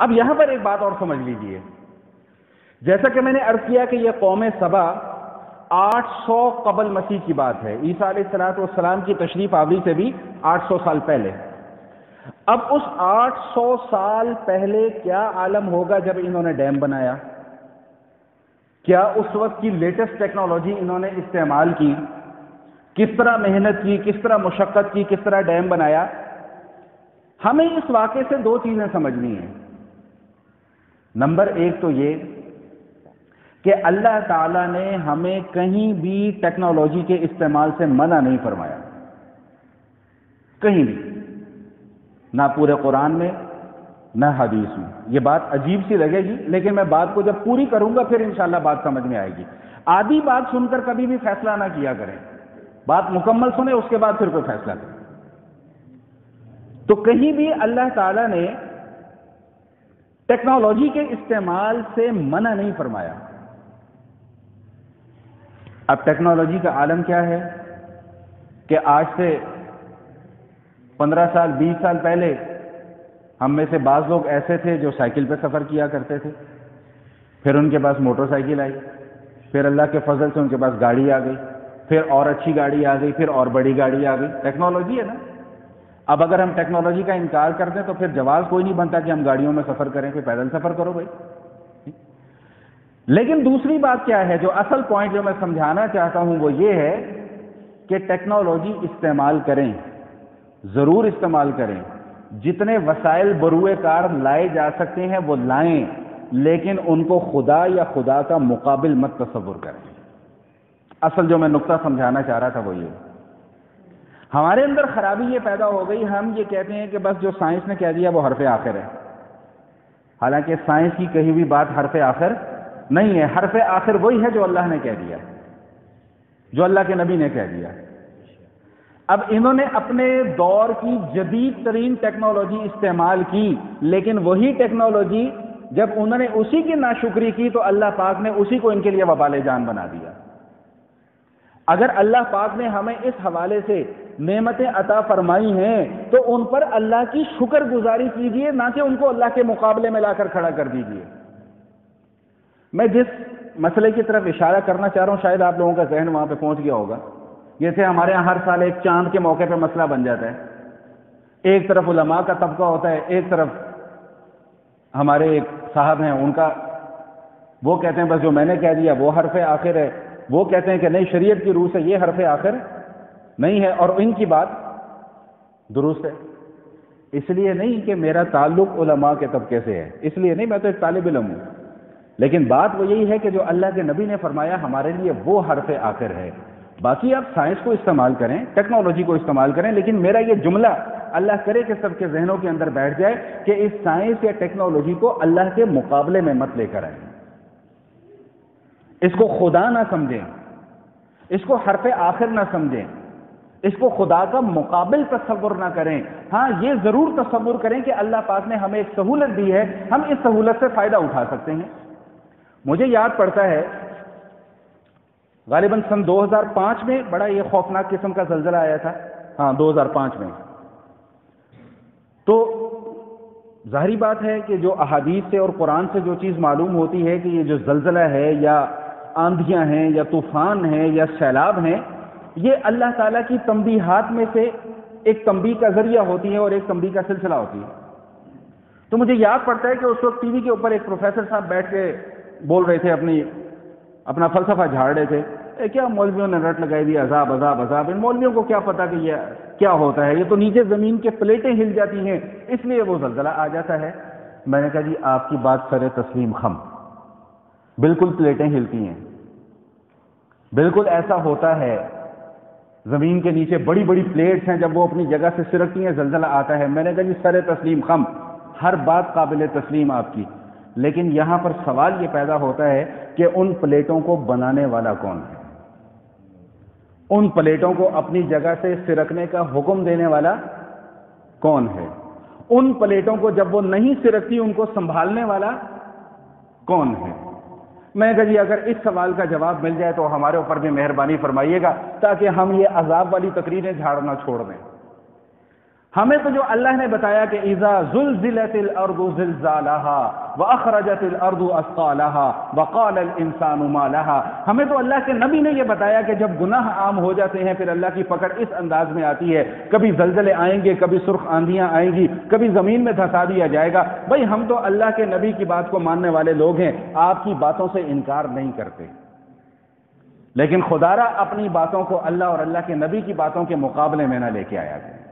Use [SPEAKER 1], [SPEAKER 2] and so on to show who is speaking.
[SPEAKER 1] اب یہاں پر ایک بات اور سمجھ لیجئے، جیسا کہ میں نے عرض کیا کہ یہ قوم سبا 800 قبل مسیح کی بات ہے، عیسیٰ علیہ السلام کی تشریف آوری سے بھی 800 سال پہلے۔ اب اس 800 سال پہلے کیا عالم ہوگا جب انہوں نے ڈیم بنایا؟ کیا اس وقت کی لیٹسٹ ٹیکنالوجی انہوں نے استعمال کی؟ کس طرح محنت کی، کس طرح مشقت کی، کس طرح ڈیم بنایا؟ ہمیں اس واقعے سے دو چیزیں سمجھنی ہیں۔ نمبر ایک تو یہ کہ اللہ تعالیٰ نے ہمیں کہیں بھی ٹیکنالوجی کے استعمال سے منع نہیں فرمایا، کہیں بھی، نہ پورے قرآن میں نہ حدیث میں۔ یہ بات عجیب سی لگے گی، لیکن میں بات کو جب پوری کروں گا پھر انشاءاللہ بات سمجھ میں آئے گی۔ آدھی بات سن کر کبھی بھی فیصلہ نہ کیا کریں، بات مکمل سنیں اس کے بعد پھر کوئی فیصلہ کریں۔ تو کہیں بھی اللہ تعالیٰ نے ٹیکنالوجی کے استعمال سے منع نہیں فرمایا۔ اب ٹیکنالوجی کا عالم کیا ہے کہ آج سے 15 سال 20 سال پہلے ہم میں سے بعض لوگ ایسے تھے جو سائیکل پہ سفر کیا کرتے تھے، پھر ان کے پاس موٹر سائیکل آئی، پھر اللہ کے فضل سے ان کے پاس گاڑی آ گئی، پھر اور اچھی گاڑی آ گئی، پھر اور بڑی گاڑی آ گئی۔ ٹیکنالوجی ہے نا۔ اب اگر ہم ٹیکنالوجی کا انکار کر دیں تو پھر جواز کوئی نہیں بنتا کہ ہم گاڑیوں میں سفر کریں، پھر پیدل سفر کرو بھائی۔ لیکن دوسری بات کیا ہے، جو اصل پوائنٹ جو میں سمجھانا چاہتا ہوں وہ یہ ہے کہ ٹیکنالوجی استعمال کریں، ضرور استعمال کریں، جتنے وسائل بروئے کار لائے جا سکتے ہیں وہ لائیں، لیکن ان کو خدا یا خدا کا مقابل مت تصور کریں۔ اصل جو میں نقطہ سمجھانا چاہ رہا تھا وہ یہ، ہمارے اندر خرابی یہ پیدا ہو گئی، ہم یہ کہتے ہیں کہ بس جو سائنس نے کہہ دیا وہ حرف آخر ہے، حالانکہ سائنس کی کہی ہوئی بات حرف آخر نہیں ہے۔ حرف آخر وہی ہے جو اللہ نے کہہ دیا، جو اللہ کے نبی نے کہہ دیا۔ اب انہوں نے اپنے دور کی جدید ترین ٹیکنالوجی استعمال کی، لیکن وہی ٹیکنالوجی جب انہوں نے اسی کی ناشکری کی تو اللہ پاک نے اسی کو ان کے لیے وبال جان بنا دیا۔ اگر اللہ پاک نے ہمیں اس حوالے سے نعمتیں عطا فرمائی ہیں تو ان پر اللہ کی شکر گزاری کیجیے، نہ کہ ان کو اللہ کے مقابلے میں لا کر کھڑا کر دیجیے۔ میں جس مسئلے کی طرف اشارہ کرنا چاہ رہا ہوں شاید آپ لوگوں کا ذہن وہاں پہ پہنچ گیا ہوگا۔ جیسے ہمارے یہاں ہر سال ایک چاند کے موقع پہ مسئلہ بن جاتا ہے، ایک طرف علماء کا طبقہ ہوتا ہے، ایک طرف ہمارے ایک صاحب ہیں ان کا، وہ کہتے ہیں بس جو میں نے کہہ دیا وہ حرف آخر ہے، وہ کہتے ہیں کہ نہیں شریعت کی روح سے یہ حرف آخر نہیں ہے، اور ان کی بات درست ہے۔ اس لیے نہیں کہ میرا تعلق علماء کے طبقے سے ہے، اس لیے نہیں، میں تو ایک طالب علم ہوں، لیکن بات وہ یہی ہے کہ جو اللہ کے نبی نے فرمایا ہمارے لیے وہ حرف آخر ہے۔ باقی آپ سائنس کو استعمال کریں، ٹیکنالوجی کو استعمال کریں، لیکن میرا یہ جملہ اللہ کرے کہ سب کے ذہنوں کے اندر بیٹھ جائے کہ اس سائنس یا ٹیکنالوجی کو اللہ کے مقابلے میں مت لے کر آئیں، اس کو خدا نہ سمجھیں، اس کو حرف آخر نہ سمجھیں، اس کو خدا کا مقابل تصور نہ کریں۔ ہاں یہ ضرور تصور کریں کہ اللہ پاک نے ہمیں ایک سہولت دی ہے، ہم اس سہولت سے فائدہ اٹھا سکتے ہیں۔ مجھے یاد پڑتا ہے غالباً سن 2005 میں بڑا یہ خوفناک قسم کا زلزلہ آیا تھا، ہاں 2005 میں، تو ظاہری بات ہے کہ جو احادیث سے اور قرآن سے جو چیز معلوم ہوتی ہے کہ یہ جو زلزلہ ہے یا آندھیاں ہیں یا طوفان ہیں یا سیلاب ہیں، یہ اللہ تعالیٰ کی تنبیہات میں سے ایک تنبیہ کا ذریعہ ہوتی ہے اور ایک تنبیہ کا سلسلہ ہوتی ہے۔ تو مجھے یاد پڑتا ہے کہ اس وقت ٹی وی کے اوپر ایک پروفیسر صاحب بیٹھ کے بول رہے تھے، اپنا فلسفہ جھاڑ رہے تھے، کیا مولویوں نے رٹ لگائی دی عذاب عذاب عذاب، ان مولویوں کو کیا پتا کہ یہ کیا ہوتا ہے، یہ تو نیچے زمین کے پلیٹیں ہل جاتی ہیں اس لیے وہ زلزلہ آ جاتا ہے۔ میں نے کہا جی آپ کی بات سر تسلیم خم، بالکل پلیٹیں ہلتی ہیں، بالکل ایسا ہوتا ہے، زمین کے نیچے بڑی بڑی پلیٹس ہیں، جب وہ اپنی جگہ سے سرکتی ہیں زلزلہ آتا ہے۔ میں نے کہا جی سر تسلیم خم، ہر بات قابل تسلیم آپ کی، لیکن یہاں پر سوال یہ پیدا ہوتا ہے کہ ان پلیٹوں کو بنانے والا کون ہے، ان پلیٹوں کو اپنی جگہ سے سرکنے کا حکم دینے والا کون ہے، ان پلیٹوں کو جب وہ نہیں سرکتی ان کو سنبھالنے والا کون ہے۔ میں کہا جی اگر اس سوال کا جواب مل جائے تو ہمارے اوپر بھی مہربانی فرمائیے گا تاکہ ہم یہ عذاب والی تقریریں جھاڑنا چھوڑ دیں۔ ہمیں تو جو اللہ نے بتایا کہ اذا زلزلت الارض زلزالها واخرجت الارض اثقالها وقال الانسان ما لها، ہمیں تو اللہ کے نبی نے یہ بتایا کہ جب گناہ عام ہو جاتے ہیں پھر اللہ کی پکڑ اس انداز میں آتی ہے، کبھی زلزلے آئیں گے، کبھی سرخ آندیاں آئیں گی، کبھی زمین میں دھسا دیا جائے گا۔ بھائی ہم تو اللہ کے نبی کی بات کو ماننے والے لوگ ہیں، آپ کی باتوں سے انکار نہیں کرتے، لیکن خدا را اپنی باتوں کو اللہ اور اللہ کے نبی کی باتوں کے مقابلے میں نہ لے کے آیا کریں۔